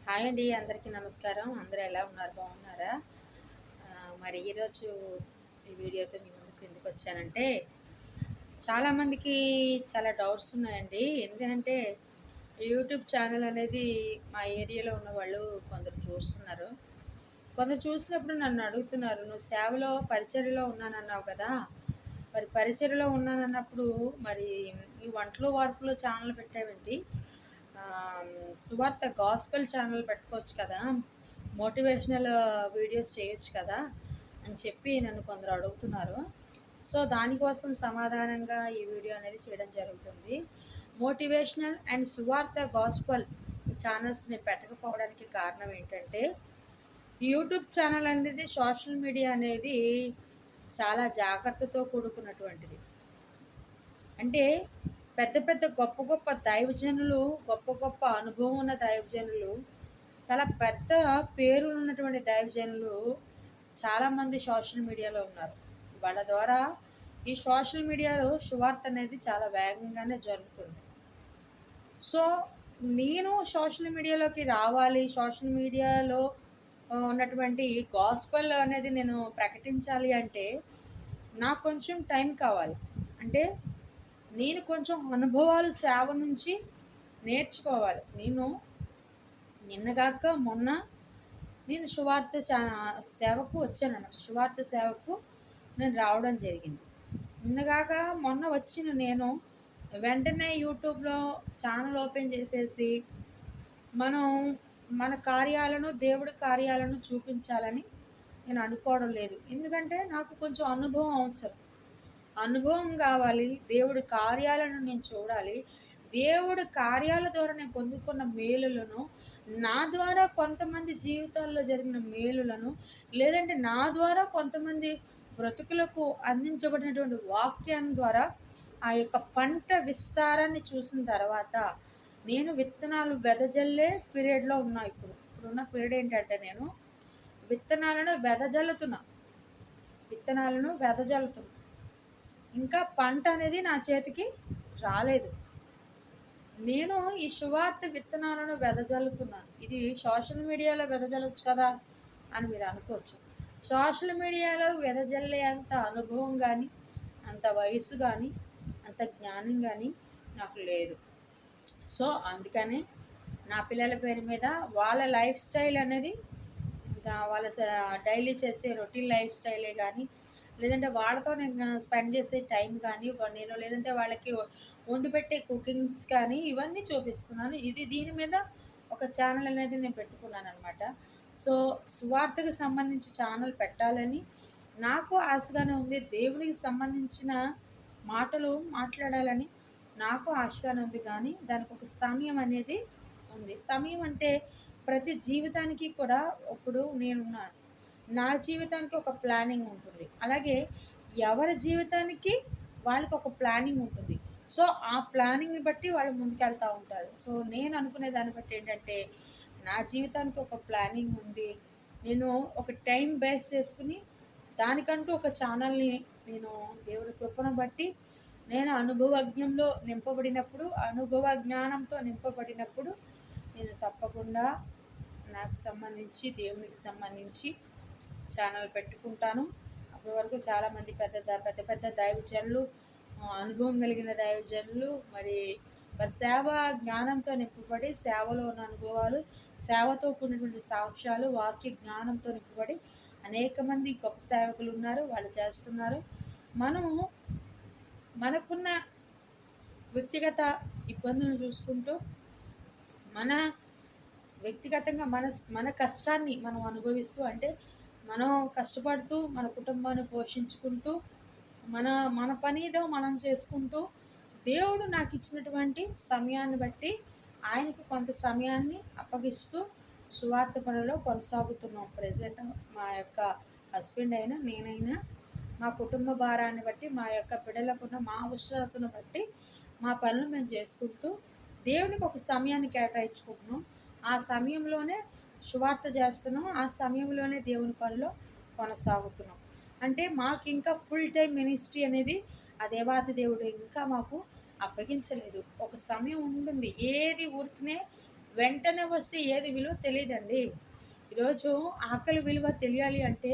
Hi అండి. అందరికీ నమస్కారం. అందరూ ఎలా ఉన్నారు? బాగున్నారా? మరి ఈరోజు ఈ వీడియోతో మీ ముందుకు ఎందుకొచ్చానంటే, చాలామందికి చాలా డౌట్స్ ఉన్నాయండి. ఎందుకంటే, యూట్యూబ్ ఛానల్ అనేది మా ఏరియాలో ఉన్నవాళ్ళు కొందరు చూస్తున్నారు. కొందరు చూసినప్పుడు నన్ను అడుగుతున్నారు, "నువ్వు సేవలో, పరిచర్యలో ఉన్నానన్నావు కదా! మరి పరిచర్యలో ఉన్నానన్నప్పుడు మరి ఈ వంటలు, వార్పులు ఛానల్ పెట్టావేంటి? సువార్త గాస్పెల్ ఛానల్ పెట్టుకోవచ్చు కదా! మోటివేషనల్ వీడియోస్ చేయొచ్చు కదా!" అని చెప్పి నన్ను కొందరు అడుగుతున్నారు. సో, దానికోసం సమాధానంగా ఈ వీడియో అనేది చేయడం జరుగుతుంది. మోటివేషనల్ అండ్ సువార్త గాస్పెల్ ఛానల్స్‌ని పెట్టకపోవడానికి కారణం ఏంటంటే, యూట్యూబ్ ఛానల్ అనేది సోషల్ మీడియా అనేది చాలా జాగ్రత్తతో కూడుకున్నటువంటిది. అంటే పెద్ద పెద్ద గొప్ప గొప్ప దైవజనులు, గొప్ప గొప్ప అనుభవం ఉన్న దైవజనులు, చాలా పెద్ద పేరున్నటువంటి దైవజనులు చాలామంది సోషల్ మీడియాలో ఉన్నారు. వాళ్ళ ద్వారా ఈ సోషల్ మీడియాలో సువార్త అనేది చాలా వేగంగానే జరుగుతుంది. సో, నేను సోషల్ మీడియాలోకి రావాలి, సోషల్ మీడియాలో ఉన్నటువంటి గాస్పెల్ అనేది నేను ప్రకటించాలి అంటే, నాకు కొంచెం టైం కావాలి. అంటే నేను కొంచెం అనుభవాలు సేవ నుంచి నేర్చుకోవాలి. నేను నిన్నగాక మొన్న నేను సువార్త సేవకు వచ్చానన్నమాట. సువార్త సేవకు నేను రావడం జరిగింది. నిన్నగాక మొన్న వచ్చిన నేను వెంటనే యూట్యూబ్‌లో ఛానల్ ఓపెన్ చేసేసి, మనం మన కార్యాలను, దేవుడి కార్యాలను చూపించాలని నేను అనుకోవడం లేదు. ఎందుకంటే నాకు కొంచెం అనుభవం అవసరం. అనుభవం గావాలి. దేవుడి కార్యాలను నేను చూడాలి. దేవుడి కార్యాల ద్వారా నేను పొందుకున్న మేలులను, నా ద్వారా కొంతమంది జీవితాల్లో జరిగిన మేలులను, లేదంటే నా ద్వారా కొంతమంది బ్రతుకులకు అందించబడినటువంటి వాక్యాన్ని ద్వారా ఆ యొక్క పంట విస్తారాన్ని చూసిన తర్వాత, నేను విత్తనాలు వెదజల్లే పీరియడ్‌లో ఉన్నా ఇప్పుడు. ఇప్పుడున్న పీరియడ్ ఏంటంటే నేను విత్తనాలను వెదజల్లుతున్నా. విత్తనాలను వెదజల్లుతున్నా. ఇంకా పంట అనేది నా చేతికి రాలేదు. నేను ఈ సువార్త విత్తనాలను వెదజల్లుతున్నాను. ఇది సోషల్ మీడియాలో వెదజల్లొచ్చు కదా! అని మీరు అనుకోవచ్చు. సోషల్ మీడియాలో వెదజల్లే అంత అనుభవం గానీ, అంత వయస్సు గానీ, అంత జ్ఞానం గానీ నాకు లేదు. సో, అందుకనే నా పిల్లల పేరు మీద వాళ్ళ లైఫ్ స్టైల్ అనేది వాళ్ళ డైలీ చేసే రొటీన్ లైఫ్ స్టైలే గానీ, లేదంటే వాళ్ళతో నేను స్పెండ్ చేసే టైం కానీ, నేను లేదంటే వాళ్ళకి వండిపెట్టే కుకింగ్స్ కానీ ఇవన్నీ చూపిస్తున్నాను. దీని మీద ఒక ఛానల్ అనేది నేను పెట్టుకున్నాననమాట. సో, సువార్తకు సంబంధించి ఛానల్ పెట్టాలని నాకు ఆశగానే ఉంది. దేవునికి సంబంధించిన మాటలు మాట్లాడాలని నాకు ఆశగానే ఉంది. కానీ దానికొక సమయం అనేది ఉంది. సమయం అంటే ప్రతి జీవితానికి కూడా ఇప్పుడు నేనున్నాను. నా జీవితానికి ఒక ప్లానింగ్ ఉంటుంది. అలాగే ఎవరి జీవితానికి వాళ్ళకొక ప్లానింగ్ ఉంటుంది. సో, ఆ ప్లానింగ్‌ని బట్టి వాళ్ళు ముందుకెళ్తా ఉంటారు. సో, నేను అనుకునే దాన్ని బట్టి ఏంటంటే, నా జీవితానికి ఒక ప్లానింగ్ ఉంది. నేను ఒక టైం బేస్ చేసుకొని, దానికంటూ ఒక ఛానల్‌ని నేను దేవుడి కృపను బట్టి, నేను అనుభవ జ్ఞానంతో నింపబడినప్పుడు, నేను తప్పకుండా నాకు సంబంధించి, దేవునికి సంబంధించి ఛానల్ పెట్టుకుంటాను. అప్పటి వరకు చాలామంది పెద్ద పెద్ద దైవజనులు, అనుభవం కలిగిన దైవజనులు, మరి సేవా జ్ఞానంతో నింపబడి, సేవలో ఉన్న అనుభవాలు, సేవతో కూడినటువంటి సాక్ష్యాలు, వాక్య జ్ఞానంతో నింపబడి అనేక మంది గొప్ప సేవకులు ఉన్నారు. వాళ్ళు చేస్తున్నారు. మనము మనకున్న వ్యక్తిగత ఇబ్బందులను చూసుకుంటూ, మన వ్యక్తిగతంగా మన కష్టాన్ని మనం అనుభవిస్తూ, అంటే మనం కష్టపడుతూ మన కుటుంబాన్ని పోషించుకుంటూ, మన మన పనేదో మనం చేసుకుంటూ, దేవుడు నాకు ఇచ్చినటువంటి సమయాన్ని బట్టి ఆయనకు కొంత సమయాన్ని అప్పగిస్తూ సువార్త పనిలో కొనసాగుతున్నాం. ప్రెజెంట్ మా యొక్క హస్బెండ్ అయినా, నేనైనా మా కుటుంబ భారాన్ని బట్టి, మా యొక్క బిడ్డలకున్న మా అవసరతను బట్టి మా పనులు మేము చేసుకుంటూ దేవునికి ఒక సమయాన్ని కేటాయించుకుంటున్నాం. ఆ సమయంలోనే సువార్త చేస్తున్నాం. ఆ సమయంలోనే దేవుని పనిలో కొనసాగుతున్నాం. అంటే మాకు ఇంకా ఫుల్ టైం మినిస్ట్రీ అనేది ఆ దేవాతి దేవుడు ఇంకా మాకు అప్పగించలేదు. ఒక సమయం ఉంటుంది. ఏది ఊరికనే వెంటనే వస్తే ఏది విలువ తెలియదండి. ఈరోజు ఆకలి విలువ తెలియాలి అంటే,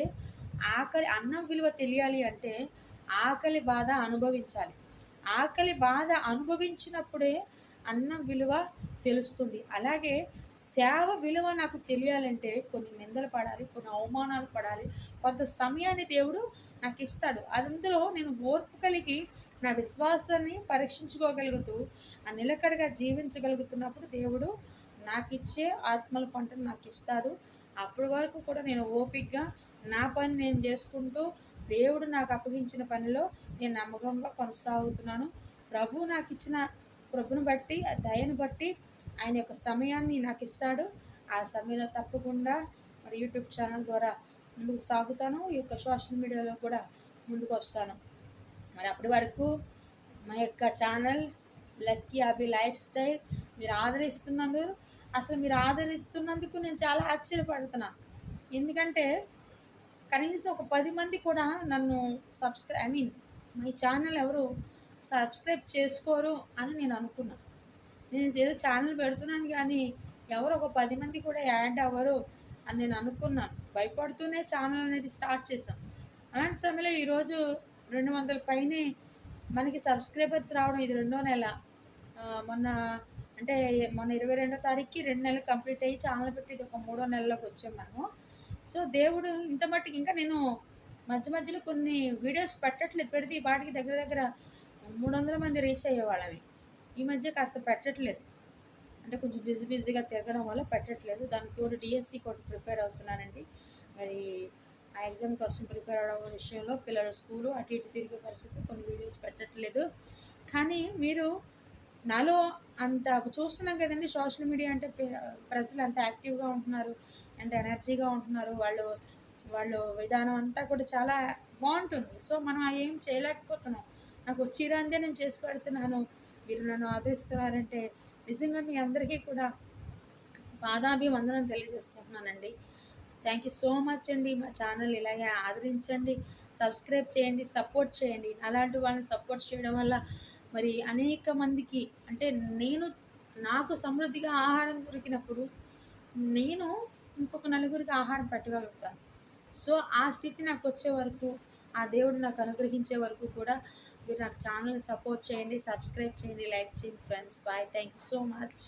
అన్నం విలువ తెలియాలి అంటే ఆకలి బాధ అనుభవించాలి. ఆకలి బాధ అనుభవించినప్పుడే అన్నం విలువ తెలుస్తుంది. అలాగే సేవ విలువ నాకు తెలియాలంటే కొన్ని నిందలు పడాలి, కొన్ని అవమానాలు పడాలి, కొంత సమయాన్ని దేవుడు నాకిస్తాడు. అందులో నేను ఓర్పు కలిగి నా విశ్వాసాన్ని పరీక్షించుకోగలుగుతూ నిలకడగా జీవించగలుగుతున్నప్పుడు దేవుడు నాకిచ్చే ఆత్మల పంటను నాకిస్తాడు. అప్పటి వరకు కూడా నేను ఓపికగా నా పని నేను చేసుకుంటూ దేవుడు నాకు అప్పగించిన పనిలో నేను నమ్మకంగా కొనసాగుతున్నాను. ప్రభుని బట్టి, ఆ దయను బట్టి ఆయన యొక్క సమయాన్ని నాకు ఇస్తాడు. ఆ సమయంలో తప్పకుండా మరి యూట్యూబ్ ఛానల్ ద్వారా ముందుకు సాగుతాను. ఈ యొక్క సోషల్ మీడియాలో కూడా ముందుకు వస్తాను. మరి అప్పటి వరకు మా యొక్క ఛానల్ లక్కీ అభి లైఫ్ స్టైల్ మీరు ఆదరిస్తున్నందుకు నేను చాలా ఆశ్చర్యపడుతున్నాను. ఎందుకంటే కనీసం ఒక 10 మంది కూడా నన్ను మై ఛానల్ ఎవరు సబ్స్క్రైబ్ చేసుకోరు అని నేను అనుకున్నా. నేను ఏదో ఛానల్ పెడుతున్నాను కానీ ఎవరు ఒక 10 మంది కూడా యాడ్ అవ్వరు అని నేను అనుకున్నాను. భయపడుతూనే ఛానల్ అనేది స్టార్ట్ చేశాం. అలాంటి సమయంలో ఈరోజు 200 పైనే మనకి సబ్స్క్రైబర్స్ రావడం ఇది రెండో నెల. మొన్న 22వ తారీఖుకి 2 నెలలు కంప్లీట్ అయ్యి ఛానల్ పెట్టి ఇది ఒక మూడో నెలలోకి వచ్చాం మనము. సో దేవుడు ఇంత మట్టుకు ఇంకా నేను మధ్యలో కొన్ని వీడియోస్ పెట్టట్లేదు. పెడితే ఈ పాటికి దగ్గర దగ్గర 300 మంది రీచ్ అయ్యేవాళ్ళమే. ఈ మధ్య కాస్త పెట్టట్లేదు. అంటే కొంచెం బిజీగా తిరగడం వల్ల పెట్టట్లేదు. దానికి తోడు డిఎస్సి కూడా ప్రిపేర్ అవుతున్నానండి. మరి ఆ ఎగ్జామ్ కోసం ప్రిపేర్ అవ్వడం విషయంలో పిల్లల స్కూలు అటు ఇటు తిరిగే పరిస్థితి, కొన్ని వీడియోస్ పెట్టట్లేదు. కానీ మీరు నాలో అంత చూస్తున్నాం కదండి. సోషల్ మీడియా అంటే ప్రజలు అంత యాక్టివ్గా ఉంటున్నారు, ఎంత ఎనర్జీగా ఉంటున్నారు. వాళ్ళు విధానం అంతా కూడా చాలా బాగుంటుంది. సో మనం ఏం చేయలేకపోతున్నాం. నాకు వచ్చిరందే నేను చేసి పెడుతున్నాను. మీరు నన్ను ఆదరిస్తున్నారంటే నిజంగా మీ అందరికీ కూడా పాదాభివందనం తెలియజేసుకుంటున్నానండి. థ్యాంక్ యూ సో మచ్ అండి. మా ఛానల్ ఇలాగే ఆదరించండి, సబ్స్క్రైబ్ చేయండి, సపోర్ట్ చేయండి. అలాంటి వాళ్ళని సపోర్ట్ చేయడం వల్ల మరి అనేక మందికి నాకు సమృద్ధిగా ఆహారం దొరికినప్పుడు నేను ఇంకొక నలుగురికి ఆహారం పెట్టగలుగుతాను. సో ఆ స్థితి నాకు వచ్చే వరకు, ఆ దేవుడు నాకు అనుగ్రహించే వరకు కూడా మీరు నాకు ఛానల్ని సపోర్ట్ చేయండి, సబ్స్క్రైబ్ చేయండి, లైక్ చేయండి friends. Bye. Thank you so much.